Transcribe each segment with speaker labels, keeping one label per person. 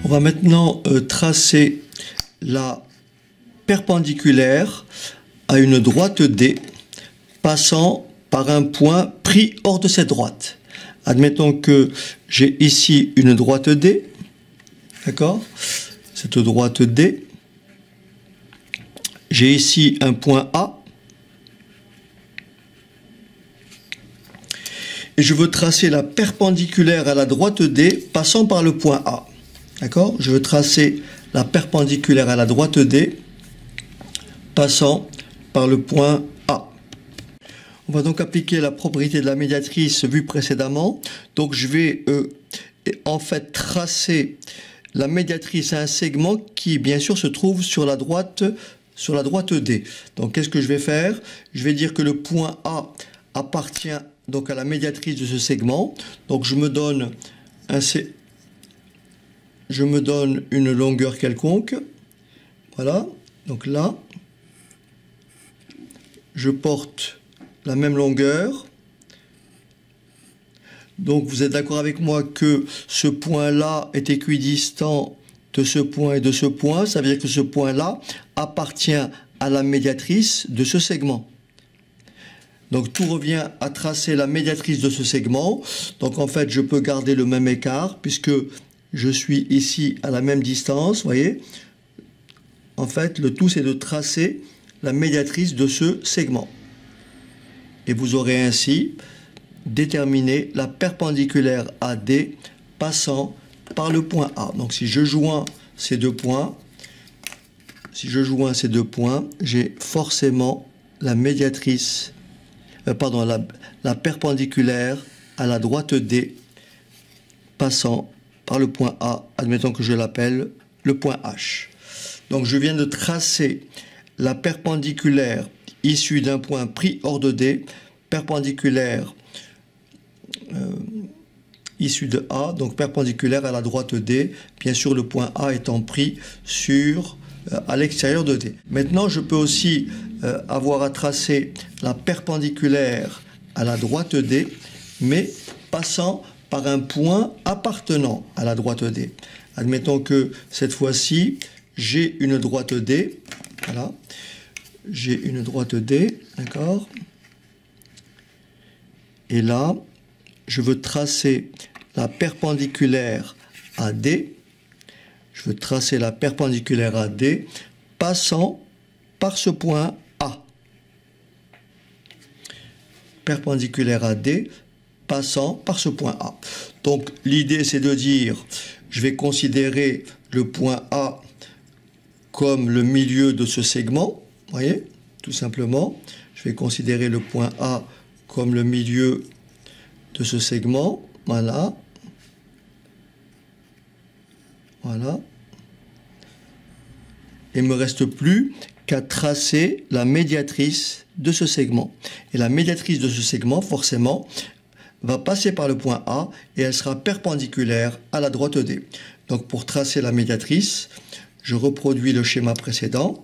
Speaker 1: On va maintenant tracer la perpendiculaire à une droite D passant par un point pris hors de cette droite. Admettons que j'ai ici une droite D, d'accord? Cette droite D. J'ai ici un point A. Et je veux tracer la perpendiculaire à la droite D passant par le point A. D'accord? Je veux tracer la perpendiculaire à la droite D passant par le point A. On va donc appliquer la propriété de la médiatrice vue précédemment. Donc je vais en fait tracer la médiatrice à un segment qui bien sûr se trouve sur la droite D. Donc qu'est-ce que je vais faire? Je vais dire que le point A appartient donc à la médiatrice de ce segment. Donc je me donne une longueur quelconque. Voilà. Donc là, je porte la même longueur. Donc vous êtes d'accord avec moi que ce point-là est équidistant de ce point et de ce point. Ça veut dire que ce point-là appartient à la médiatrice de ce segment. Donc tout revient à tracer la médiatrice de ce segment. Donc en fait, je peux garder le même écart puisque je suis ici à la même distance, vous voyez. En fait, le tout, c'est de tracer la médiatrice de ce segment. Et vous aurez ainsi déterminé la perpendiculaire AD passant par le point A. Donc si je joins ces deux points, j'ai forcément la médiatrice, la perpendiculaire à la droite D passant par le point A, admettons que je l'appelle le point H. Donc je viens de tracer la perpendiculaire issue d'un point pris hors de D, perpendiculaire issue de A, donc perpendiculaire à la droite D, bien sûr le point A étant pris à l'extérieur de D. Maintenant je peux aussi avoir à tracer la perpendiculaire à la droite D, mais passant par un point appartenant à la droite D. Admettons que cette fois-ci, j'ai une droite D. Voilà. J'ai une droite D, d'accord? Et là, je veux tracer la perpendiculaire à D. Je veux tracer la perpendiculaire à D passant par ce point A. Perpendiculaire à D passant par ce point A. Donc l'idée c'est de dire, je vais considérer le point A comme le milieu de ce segment, vous voyez, tout simplement. Je vais considérer le point A comme le milieu de ce segment, voilà. Voilà. Il ne me reste plus qu'à tracer la médiatrice de ce segment. Et la médiatrice de ce segment, forcément, va passer par le point A et elle sera perpendiculaire à la droite D. Donc pour tracer la médiatrice, je reproduis le schéma précédent.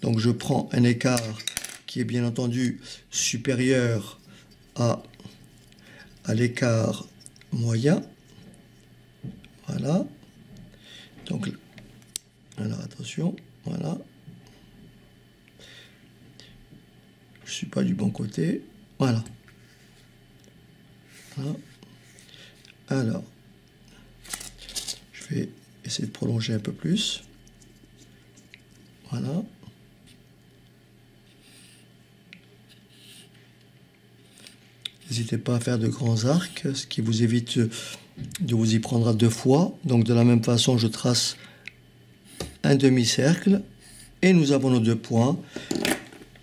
Speaker 1: Donc je prends un écart qui est bien entendu supérieur à l'écart moyen. Voilà. Donc, alors attention, voilà. Je ne suis pas du bon côté. Voilà. Voilà. Alors, je vais essayer de prolonger un peu plus. Voilà. N'hésitez pas à faire de grands arcs, ce qui vous évite de vous y prendre à deux fois. Donc de la même façon, je trace un demi-cercle et nous avons nos deux points.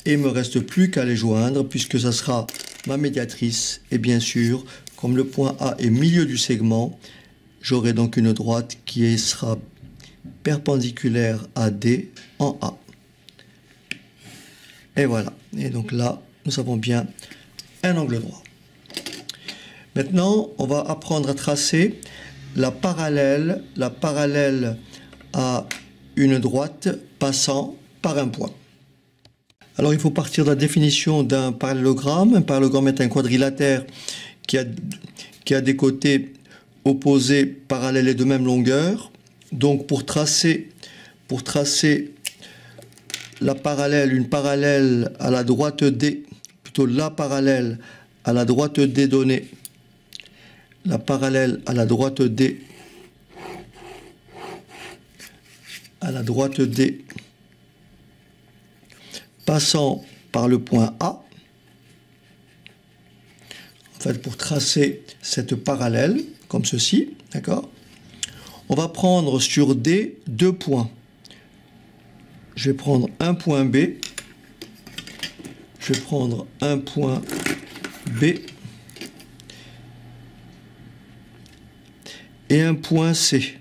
Speaker 1: Et il ne me reste plus qu'à les joindre puisque ça sera ma médiatrice. Et bien sûr, comme le point A est milieu du segment, j'aurai donc une droite qui sera perpendiculaire à D en A. Et voilà. Et donc là, nous avons bien un angle droit. Maintenant, on va apprendre à tracer la parallèle à une droite passant par un point. Alors, il faut partir de la définition d'un parallélogramme. Un parallélogramme est un quadrilatère qui a des côtés opposés, parallèles et de même longueur. Donc pour tracer la parallèle, une parallèle à la droite D, plutôt la parallèle à la droite D donnée, la parallèle à la droite D, passant par le point A. En fait, pour tracer cette parallèle, comme ceci, d'accord? On va prendre sur D 2 points. Je vais prendre un point B. Je vais prendre un point B. Et un point C.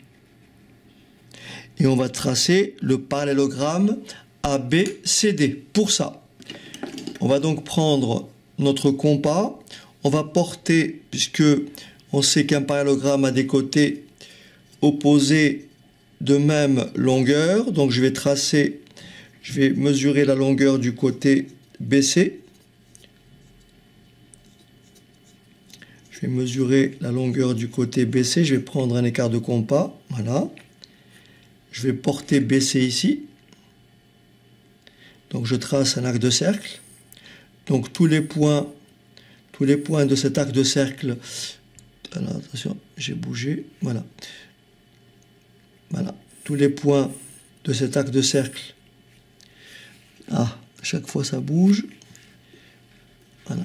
Speaker 1: Et on va tracer le parallélogramme ABCD. Pour ça, on va donc prendre notre compas. On va porter, puisque on sait qu'un parallélogramme a des côtés opposés de même longueur, donc je vais mesurer la longueur du côté BC. Je vais mesurer la longueur du côté BC, je vais prendre un écart de compas, voilà. Je vais porter BC ici. Donc je trace un arc de cercle. Donc tous les points de cet arc de cercle, alors attention, j'ai bougé, voilà. Voilà, tous les points de cet arc de cercle. Ah, à chaque fois ça bouge. Voilà.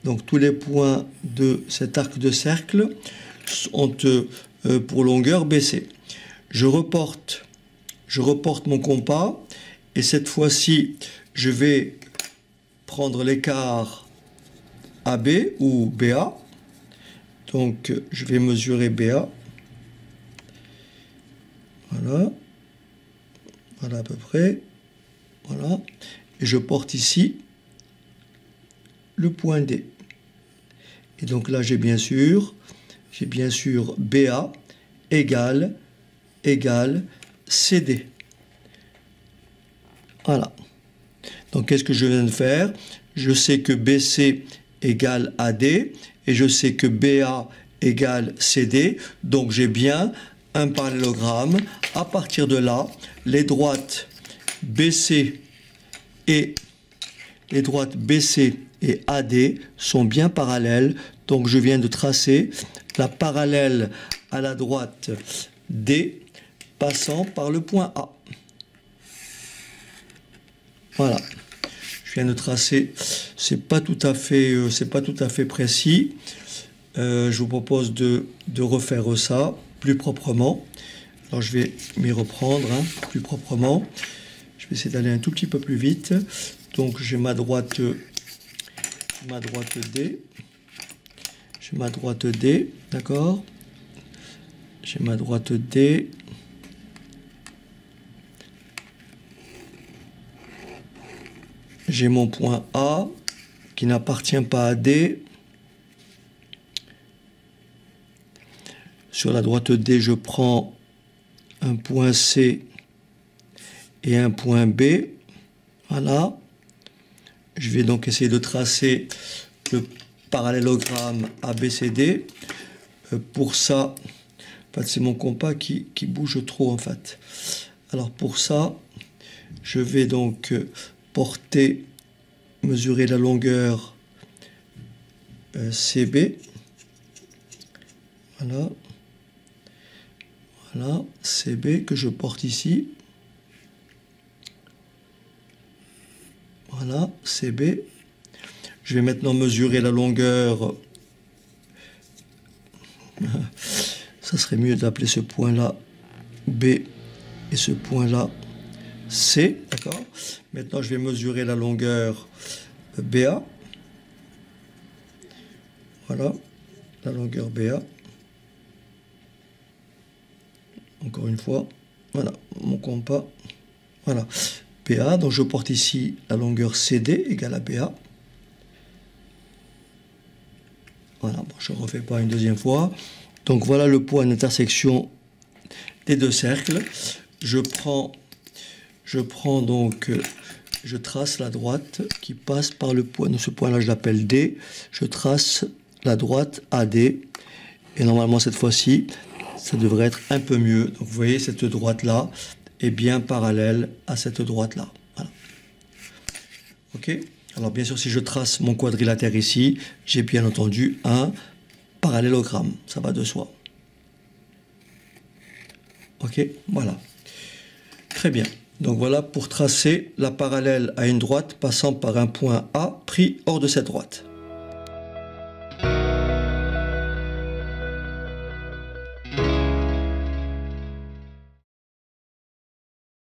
Speaker 1: Donc tous les points de cet arc de cercle ont pour longueur BC. Je reporte mon compas et cette fois-ci, je vais prendre l'écart AB ou BA. Donc, je vais mesurer BA. Voilà. Voilà à peu près. Voilà. Et je porte ici le point D. Et donc là, j'ai bien sûr BA égale CD. Voilà. Donc, qu'est-ce que je viens de faire? Je sais que BC égale AD et je sais que BA égale CD. Donc, j'ai bien un parallélogramme. À partir de là, les droites BC et AD sont bien parallèles. Donc, je viens de tracer la parallèle à la droite D passant par le point A. Voilà. Je viens de tracer. C'est pas tout à fait précis. Je vous propose de refaire ça plus proprement. Alors, je vais m'y reprendre plus proprement. Je vais essayer d'aller un tout petit peu plus vite. Donc, j'ai ma droite D. J'ai ma droite D, d'accord? J'ai ma droite D. J'ai mon point A qui n'appartient pas à D. Sur la droite D, je prends un point C et un point B. Voilà. Je vais donc essayer de tracer le parallélogramme ABCD. Pour ça, en fait, c'est mon compas qui bouge trop en fait. Alors pour ça, je vais donc mesurer la longueur CB. Voilà. Voilà, CB que je porte ici. Voilà, CB. Je vais maintenant mesurer la longueur. Ça serait mieux d'appeler ce point-là B et ce point-là C. D'accord. Maintenant, je vais mesurer la longueur BA. Voilà, la longueur BA. Encore une fois, voilà, mon compas. Voilà, BA. Donc, je porte ici la longueur CD égale à BA. Voilà, bon, je ne refais pas une deuxième fois. Donc, voilà le point d'intersection des deux cercles. Je trace la droite qui passe par le point. Donc, ce point-là, je l'appelle D. Je trace la droite AD Et normalement, cette fois-ci, ça devrait être un peu mieux. Donc, vous voyez, cette droite-là est bien parallèle à cette droite-là. Voilà. OK? Alors, bien sûr, si je trace mon quadrilatère ici, j'ai bien entendu un parallélogramme. Ça va de soi. OK? Voilà. Très bien. Donc, voilà pour tracer la parallèle à une droite passant par un point A pris hors de cette droite.